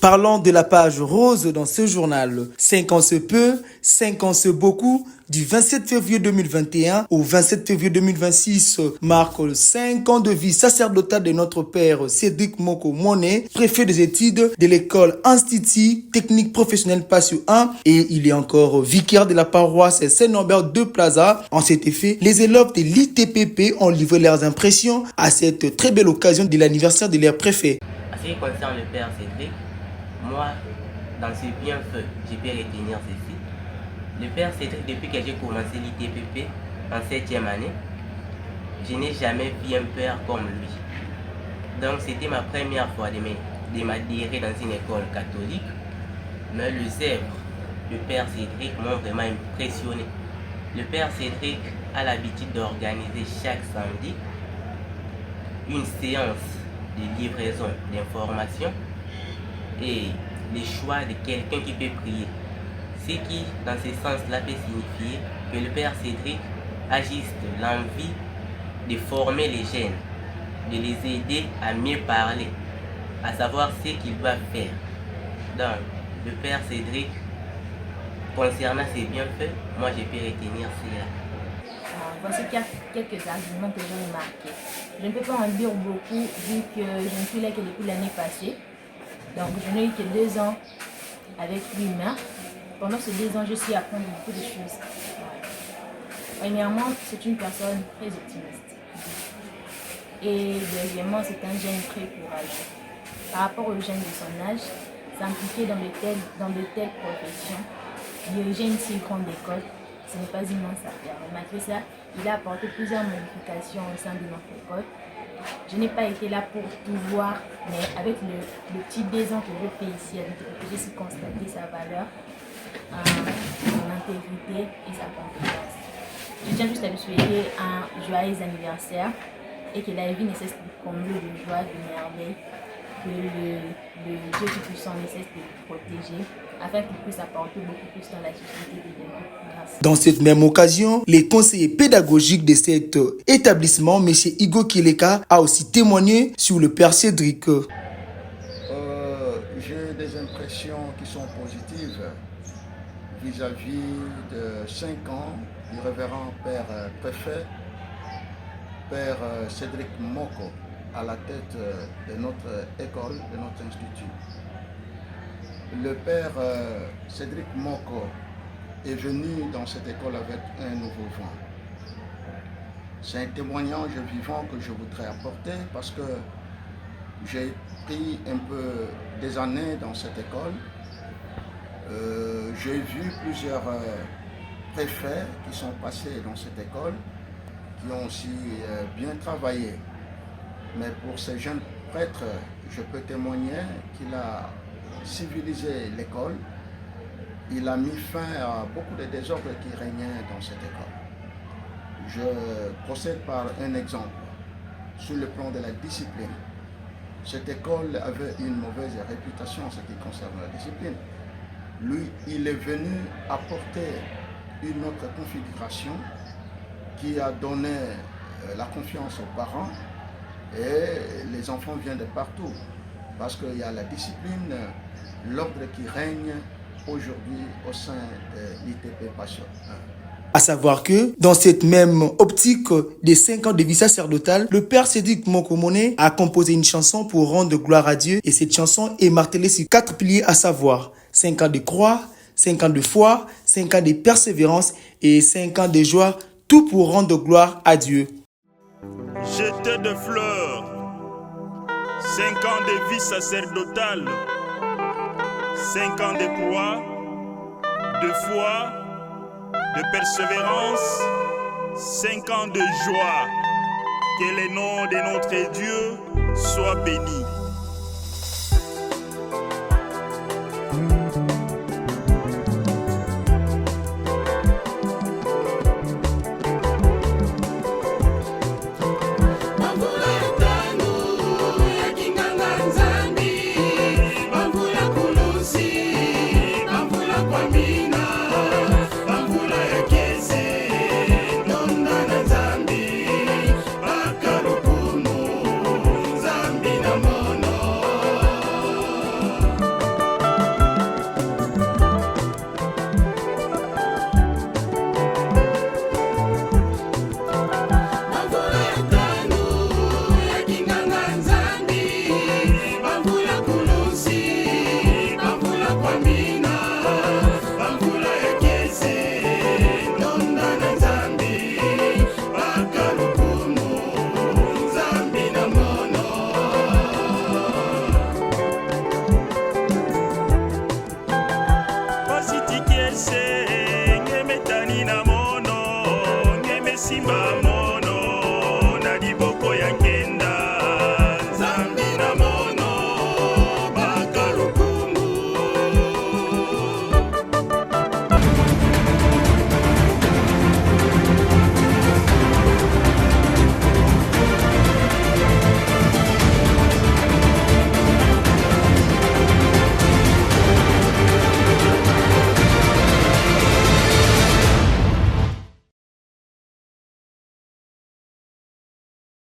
Parlons de la page rose dans ce journal. 5 ans se peut, 5 ans se beaucoup. Du 27 février 2021 au 27 février 2026 marque 5 ans de vie sacerdotale de notre père Cédric Moko Monet, préfet des études de l'école Institut Technique Professionnelle Passio 1, et il est encore vicaire de la paroisse Saint-Norbert de Plaza. En cet effet, les élèves de l'ITPP ont livré leurs impressions à cette très belle occasion de l'anniversaire de leur préfet. En ce qui concerne le père Cédric, moi, dans ce bienfait, je peux retenir ceci. Le père Cédric, depuis que j'ai commencé l'ITPP en 7e année, je n'ai jamais vu un père comme lui. Donc c'était ma première fois de m'adhérer dans une école catholique, mais les œuvres du père Cédric m'ont vraiment impressionné. Le père Cédric a l'habitude d'organiser chaque samedi une séance de livraison d'informations et le choix de quelqu'un qui peut prier. Ce qui, dans ce sens-là, peut signifier que le père Cédric a juste l'envie de former les jeunes, de les aider à mieux parler, à savoir ce qu'ils doivent faire. Donc, le père Cédric, concernant ses bienfaits, moi je peux retenir cela. Voici quelques arguments que j'ai remarqués. Je ne peux pas en dire beaucoup vu que je ne suis là que depuis l'année passée. Donc, je n'ai eu que 2 ans avec lui-même. Pendant ces 2 ans, je suis appris beaucoup de choses. Premièrement, c'est une personne très optimiste. Et deuxièmement, c'est un jeune très courageux. Par rapport aux jeunes de son âge, s'impliquer dans de telles professions, diriger une si grande école, ce n'est pas immense affaire. Malgré ça, il a apporté plusieurs modifications au sein de notre école. Je n'ai pas été là pour tout voir, mais avec le petit 2 ans que j'ai fait ici, j'ai su constater sa valeur, son intégrité et sa compétence. Je tiens juste à lui souhaiter un joyeux anniversaire et que la vie ne cesse de combler de joie, de merveille, que le Dieu Tout-Puissant ne cesse de le protéger afin qu'il puisse apporter beaucoup plus dans la société de demain. Merci. Dans cette même occasion, les conseillers pédagogiques de cet établissement, M. Igo Kileka, a aussi témoigné sur le père Cédric. J'ai des impressions qui sont positives vis-à-vis de 5 ans du révérend père préfet, père Cédric Moko, à la tête de notre école, de notre institut. Le père Cédric Moko est venu dans cette école avec un nouveau vent. C'est un témoignage vivant que je voudrais apporter parce que j'ai pris un peu des années dans cette école. J'ai vu plusieurs préfets qui sont passés dans cette école, qui ont aussi bien travaillé. Mais pour ces jeunes prêtres, je peux témoigner qu'il a civilisé l'école. Il a mis fin à beaucoup de désordres qui régnaient dans cette école. Je procède par un exemple. Sur le plan de la discipline, cette école avait une mauvaise réputation en ce qui concerne la discipline. Lui, il est venu apporter une autre configuration qui a donné la confiance aux parents et les enfants viennent de partout parce qu'il y a la discipline, l'ordre qui règne aujourd'hui au sein de l'ITP Passio 1. À savoir que, dans cette même optique des 5 ans de vie sacerdotale, le père Cédric Moko Monet a composé une chanson pour rendre gloire à Dieu, et cette chanson est martelée sur 4 piliers, à savoir 5 ans de croix, 5 ans de foi, 5 ans de persévérance et 5 ans de joie, tout pour rendre gloire à Dieu. Jeter de fleurs, 5 ans de vie sacerdotale, 5 ans de croix, de foi, de persévérance, 5 ans de joie. Que le nom de notre Dieu soit béni.